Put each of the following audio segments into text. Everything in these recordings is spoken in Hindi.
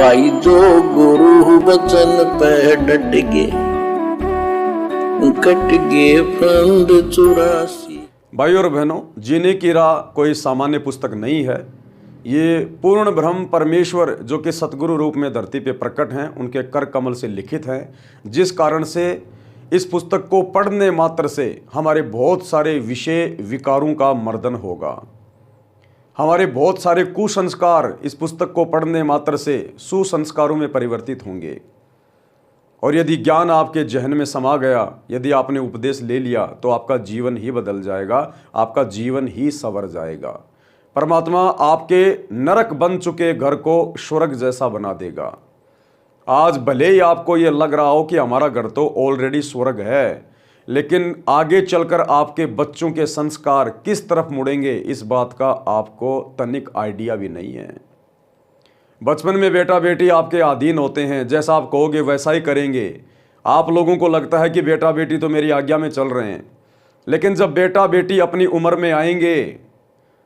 भाई जो गुरु वचन पे डट गए, कट गए फंद 84। भाई और बहनों, जीने की राह कोई सामान्य पुस्तक नहीं है। ये पूर्ण ब्रह्म परमेश्वर जो कि सतगुरु रूप में धरती पे प्रकट हैं, उनके कर कमल से लिखित हैं, जिस कारण से इस पुस्तक को पढ़ने मात्र से हमारे बहुत सारे विषय विकारों का मर्दन होगा। हमारे बहुत सारे कुसंस्कार इस पुस्तक को पढ़ने मात्र से सुसंस्कारों में परिवर्तित होंगे। और यदि ज्ञान आपके जहन में समा गया, यदि आपने उपदेश ले लिया, तो आपका जीवन ही बदल जाएगा, आपका जीवन ही संवर जाएगा। परमात्मा आपके नरक बन चुके घर को स्वर्ग जैसा बना देगा। आज भले ही आपको ये लग रहा हो कि हमारा घर तो ऑलरेडी स्वर्ग है, लेकिन आगे चलकर आपके बच्चों के संस्कार किस तरफ मुड़ेंगे, इस बात का आपको तनिक आइडिया भी नहीं है। बचपन में बेटा बेटी आपके अधीन होते हैं, जैसा आप कहोगे वैसा ही करेंगे। आप लोगों को लगता है कि बेटा बेटी तो मेरी आज्ञा में चल रहे हैं, लेकिन जब बेटा बेटी अपनी उम्र में आएंगे,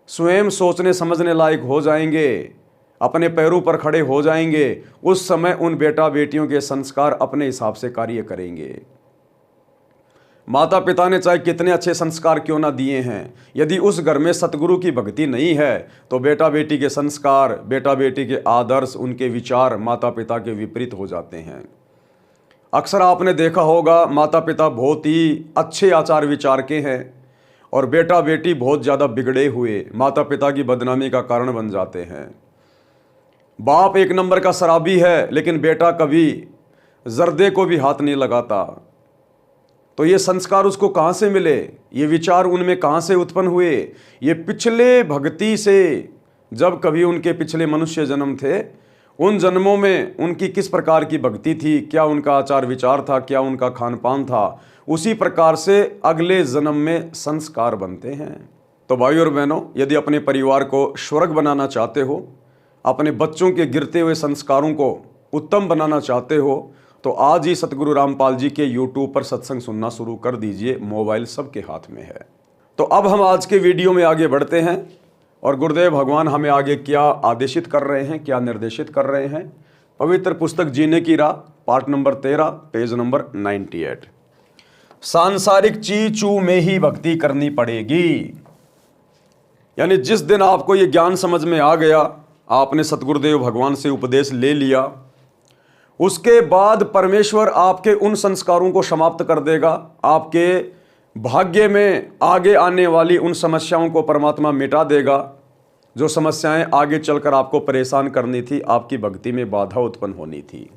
स्वयं सोचने समझने लायक हो जाएंगे, अपने पैरों पर खड़े हो जाएंगे, उस समय उन बेटा बेटियों के संस्कार अपने हिसाब से कार्य करेंगे। माता पिता ने चाहे कितने अच्छे संस्कार क्यों ना दिए हैं, यदि उस घर में सतगुरु की भक्ति नहीं है, तो बेटा बेटी के संस्कार, बेटा बेटी के आदर्श, उनके विचार माता पिता के विपरीत हो जाते हैं। अक्सर आपने देखा होगा, माता पिता बहुत ही अच्छे आचार विचार के हैं और बेटा बेटी बहुत ज़्यादा बिगड़े हुए माता पिता की बदनामी का कारण बन जाते हैं। बाप एक नंबर का शराबी है, लेकिन बेटा कभी जर्दे को भी हाथ नहीं लगाता। तो ये संस्कार उसको कहाँ से मिले, ये विचार उनमें कहाँ से उत्पन्न हुए? ये पिछले भक्ति से, जब कभी उनके पिछले मनुष्य जन्म थे, उन जन्मों में उनकी किस प्रकार की भक्ति थी, क्या उनका आचार विचार था, क्या उनका खान पान था, उसी प्रकार से अगले जन्म में संस्कार बनते हैं। तो भाई और बहनों, यदि अपने परिवार को स्वर्ग बनाना चाहते हो, अपने बच्चों के गिरते हुए संस्कारों को उत्तम बनाना चाहते हो, तो आज ही सतगुरु रामपाल जी के YouTube पर सत्संग सुनना शुरू कर दीजिए। मोबाइल सबके हाथ में है। तो अब हम आज के वीडियो में आगे बढ़ते हैं और गुरुदेव भगवान हमें आगे क्या आदेशित कर रहे हैं, क्या निर्देशित कर रहे हैं। पवित्र पुस्तक जीने की राह, पार्ट नंबर 13, पेज नंबर 98। सांसारिक चीचू में ही भक्ति करनी पड़ेगी। यानी जिस दिन आपको ये ज्ञान समझ में आ गया, आपने सतगुरुदेव भगवान से उपदेश ले लिया, उसके बाद परमेश्वर आपके उन संस्कारों को समाप्त कर देगा। आपके भाग्य में आगे आने वाली उन समस्याओं को परमात्मा मिटा देगा, जो समस्याएं आगे चलकर आपको परेशान करनी थी, आपकी भक्ति में बाधा उत्पन्न होनी थी।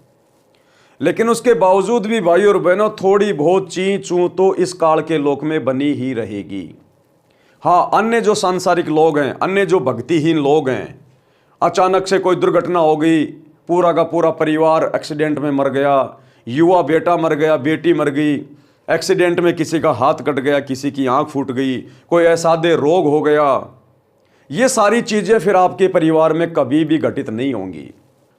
लेकिन उसके बावजूद भी भाई और बहनों, थोड़ी बहुत ची चू तो इस काल के लोक में बनी ही रहेगी। हाँ, अन्य जो सांसारिक लोग हैं, अन्य जो भक्तिहीन लोग हैं, अचानक से कोई दुर्घटना हो गई, पूरा का पूरा परिवार एक्सीडेंट में मर गया, युवा बेटा मर गया, बेटी मर गई, एक्सीडेंट में किसी का हाथ कट गया, किसी की आंख फूट गई, कोई असाध्य रोग हो गया, ये सारी चीज़ें फिर आपके परिवार में कभी भी घटित नहीं होंगी।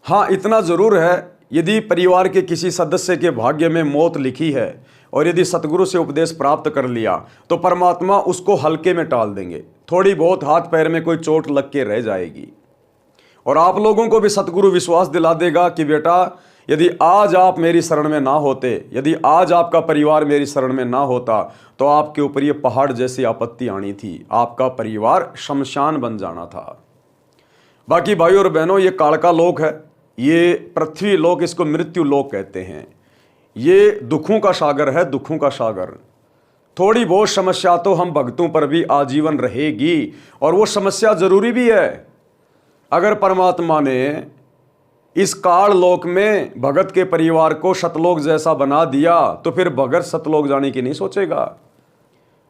हाँ, इतना ज़रूर है, यदि परिवार के किसी सदस्य के भाग्य में मौत लिखी है और यदि सतगुरु से उपदेश प्राप्त कर लिया, तो परमात्मा उसको हल्के में टाल देंगे। थोड़ी बहुत हाथ पैर में कोई चोट लग के रह जाएगी और आप लोगों को भी सतगुरु विश्वास दिला देगा कि बेटा, यदि आज आप मेरी शरण में ना होते, यदि आज आपका परिवार मेरी शरण में ना होता, तो आपके ऊपर ये पहाड़ जैसी आपत्ति आनी थी, आपका परिवार शमशान बन जाना था। बाकी भाई और बहनों, ये काल का लोक है, ये पृथ्वी लोक, इसको मृत्यु लोक कहते हैं। ये दुखों का सागर है, दुखों का सागर। थोड़ी बहुत समस्या तो हम भक्तों पर भी आजीवन रहेगी, और वो समस्या जरूरी भी है। अगर परमात्मा ने इस काल लोक में भगत के परिवार को सतलोक जैसा बना दिया, तो फिर भगत सतलोक जाने की नहीं सोचेगा।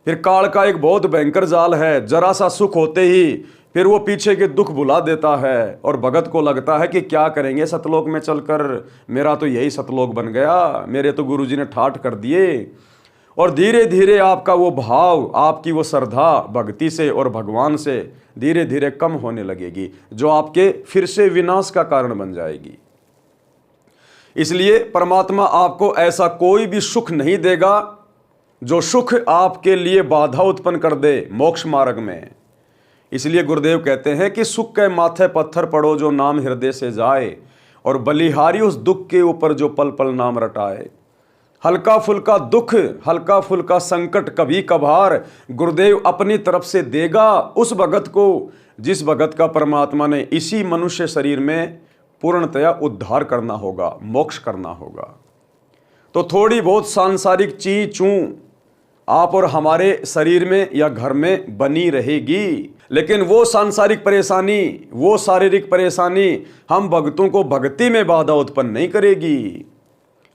फिर काल का एक बहुत भयंकर जाल है, जरा सा सुख होते ही फिर वो पीछे के दुख भुला देता है और भगत को लगता है कि क्या करेंगे सतलोक में चलकर, मेरा तो यही सतलोक बन गया, मेरे तो गुरुजी ने ठाठ कर दिए। और धीरे धीरे आपका वो भाव, आपकी वो श्रद्धा भक्ति से और भगवान से धीरे धीरे कम होने लगेगी, जो आपके फिर से विनाश का कारण बन जाएगी। इसलिए परमात्मा आपको ऐसा कोई भी सुख नहीं देगा जो सुख आपके लिए बाधा उत्पन्न कर दे मोक्ष मार्ग में। इसलिए गुरुदेव कहते हैं कि सुख के माथे पत्थर पड़ो जो नाम हृदय से जाए, और बलिहारी उस दुख के ऊपर जो पल पल नाम रटाए। हल्का फुल्का दुख, हल्का फुल्का संकट कभी कभार गुरुदेव अपनी तरफ से देगा उस भगत को, जिस भगत का परमात्मा ने इसी मनुष्य शरीर में पूर्णतया उद्धार करना होगा, मोक्ष करना होगा। तो थोड़ी बहुत सांसारिक ची चू आप और हमारे शरीर में या घर में बनी रहेगी, लेकिन वो सांसारिक परेशानी, वो शारीरिक परेशानी हम भक्तों को भक्ति में बाधा उत्पन्न नहीं करेगी,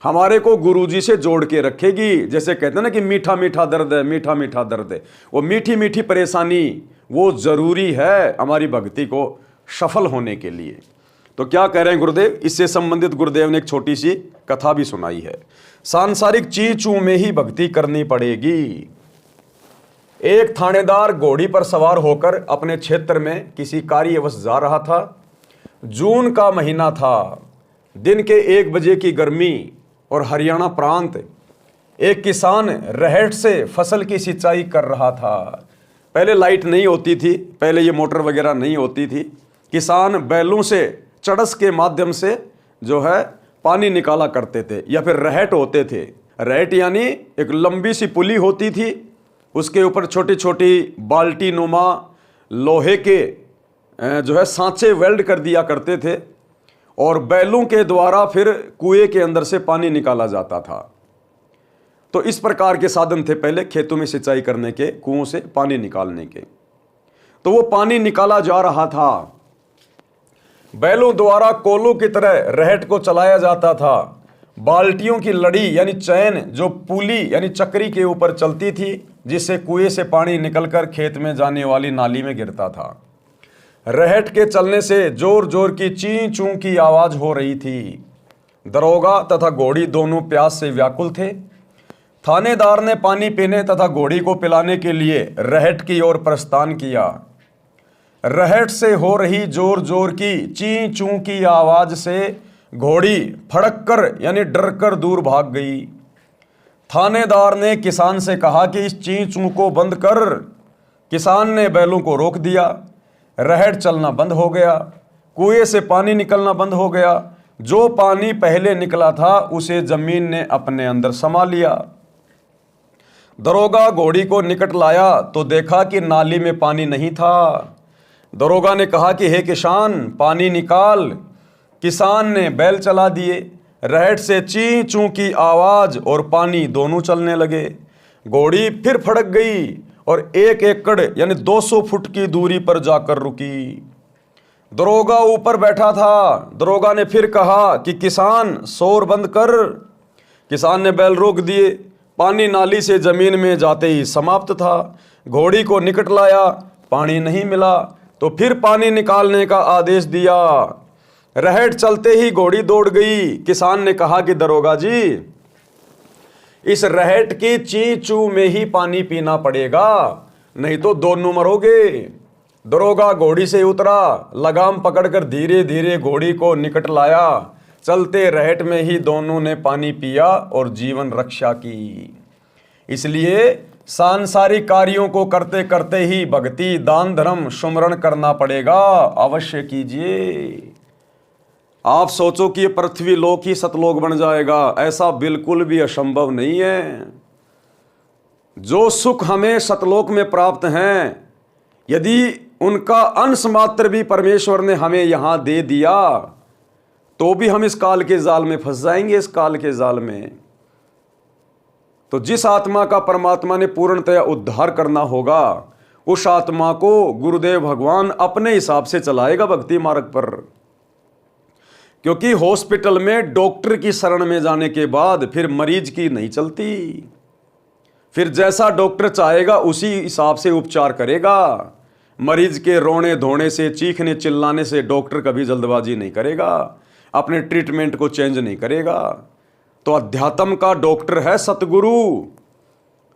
हमारे को गुरुजी से जोड़ के रखेगी। जैसे कहते हैं ना कि मीठा मीठा दर्द है, मीठा मीठा दर्द है, वो मीठी मीठी परेशानी वो जरूरी है हमारी भक्ति को सफल होने के लिए। तो क्या कह रहे हैं गुरुदेव, इससे संबंधित गुरुदेव ने एक छोटी सी कथा भी सुनाई है। सांसारिक चीचू में ही भक्ति करनी पड़ेगी। एक थानेदार घोड़ी पर सवार होकर अपने क्षेत्र में किसी कार्यवश जा रहा था। जून का महीना था, दिन के 1 बजे की गर्मी और हरियाणा प्रांत। एक किसान रहट से फसल की सिंचाई कर रहा था। पहले लाइट नहीं होती थी, पहले ये मोटर वगैरह नहीं होती थी। किसान बैलों से चड़स के माध्यम से जो है पानी निकाला करते थे, या फिर रहट होते थे। रहट यानी एक लंबी सी पुली होती थी, उसके ऊपर छोटी छोटी बाल्टी नुमा लोहे के जो है सांचे वेल्ड कर दिया करते थे, और बैलों के द्वारा फिर कुएं के अंदर से पानी निकाला जाता था। तो इस प्रकार के साधन थे पहले खेतों में सिंचाई करने के, कुओं से पानी निकालने के। तो वो पानी निकाला जा रहा था, बैलों द्वारा कोलों की तरह रहट को चलाया जाता था। बाल्टियों की लड़ी यानी चैन जो पुली यानी चक्री के ऊपर चलती थी, जिससे कुएं से पानी निकलकर खेत में जाने वाली नाली में गिरता था। रहट के चलने से जोर जोर की ची चू की आवाज हो रही थी। दरोगा तथा घोड़ी दोनों प्यास से व्याकुल थे। थानेदार ने पानी पीने तथा घोड़ी को पिलाने के लिए रहट की ओर प्रस्थान किया। रहट से हो रही जोर जोर की ची चू की आवाज से घोड़ी फड़क कर यानी डर कर दूर भाग गई। थानेदार ने किसान से कहा कि इस ची चू को बंद कर। किसान ने बैलों को रोक दिया। रहट चलना बंद हो गया, कुएं से पानी निकलना बंद हो गया। जो पानी पहले निकला था उसे जमीन ने अपने अंदर समा लिया। दरोगा घोड़ी को निकट लाया तो देखा कि नाली में पानी नहीं था। दरोगा ने कहा कि हे किसान, पानी निकाल। किसान ने बैल चला दिए। रहट से ची चू की आवाज और पानी दोनों चलने लगे। घोड़ी फिर फड़क गई और 1 एकड़ यानी 200 फुट की दूरी पर जाकर रुकी। दरोगा ऊपर बैठा था। दरोगा ने फिर कहा कि किसान, शोर बंद कर। किसान ने बैल रोक दिए। पानी नाली से जमीन में जाते ही समाप्त था। घोड़ी को निकट लाया, पानी नहीं मिला, तो फिर पानी निकालने का आदेश दिया। रहट चलते ही घोड़ी दौड़ गई। किसान ने कहा कि दरोगा जी, इस रहट की ची चू में ही पानी पीना पड़ेगा, नहीं तो दोनों मरोगे। दरोगा घोड़ी से उतरा, लगाम पकड़कर धीरे धीरे घोड़ी को निकट लाया। चलते रहट में ही दोनों ने पानी पिया और जीवन रक्षा की। इसलिए सांसारिक कार्यों को करते करते ही भक्ति, दान, धर्म, सुमरण करना पड़ेगा। अवश्य कीजिए। आप सोचो कि ये पृथ्वी लोक ही सतलोक बन जाएगा, ऐसा बिल्कुल भी असंभव नहीं है। जो सुख हमें सतलोक में प्राप्त हैं, यदि उनका अंश मात्र भी परमेश्वर ने हमें यहां दे दिया, तो भी हम इस काल के जाल में फंस जाएंगे। इस काल के जाल में तो जिस आत्मा का परमात्मा ने पूर्णतया उद्धार करना होगा, उस आत्मा को गुरुदेव भगवान अपने हिसाब से चलाएगा भक्ति मार्ग पर। क्योंकि हॉस्पिटल में डॉक्टर की शरण में जाने के बाद फिर मरीज की नहीं चलती। फिर जैसा डॉक्टर चाहेगा उसी हिसाब से उपचार करेगा। मरीज के रोने धोने से, चीखने चिल्लाने से डॉक्टर कभी जल्दबाजी नहीं करेगा, अपने ट्रीटमेंट को चेंज नहीं करेगा। तो अध्यात्म का डॉक्टर है सतगुरु,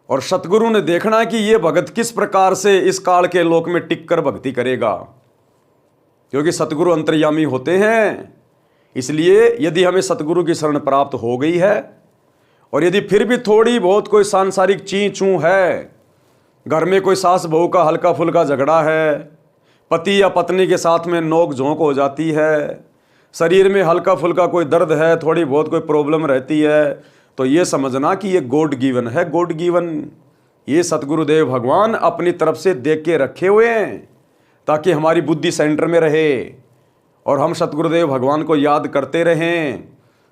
और सतगुरु ने देखना है कि ये भगत किस प्रकार से इस काल के लोक में टिक कर भक्ति करेगा, क्योंकि सतगुरु अंतर्यामी होते हैं। इसलिए यदि हमें सतगुरु की शरण प्राप्त हो गई है, और यदि फिर भी थोड़ी बहुत कोई सांसारिक ची चू है, घर में कोई सास बहू का हल्का फुल्का झगड़ा है, पति या पत्नी के साथ में नोक झोंक हो जाती है, शरीर में हल्का फुल्का कोई दर्द है, थोड़ी बहुत कोई प्रॉब्लम रहती है, तो ये समझना कि ये गॉड गिवन है, गॉड गिवन। ये सतगुरुदेव भगवान अपनी तरफ से देख के रखे हुए हैं ताकि हमारी बुद्धि सेंटर में रहे और हम सतगुरुदेव भगवान को याद करते रहें।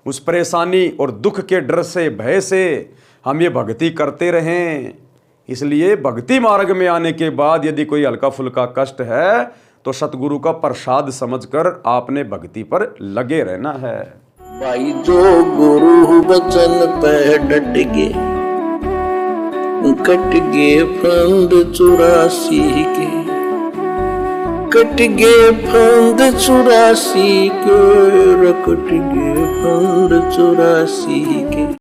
उस परेशानी और दुख के डर से, भय से हम ये भक्ति करते रहें। इसलिए भक्ति मार्ग में आने के बाद यदि कोई हल्का फुल्का कष्ट है तो सतगुरु का प्रसाद समझकर आपने भक्ति पर लगे रहना है। भाई जो गुरु बचन पे डट गे, कट गे फंद 84 के, कट गे फंद 84 के, कट गे फंद 84 के।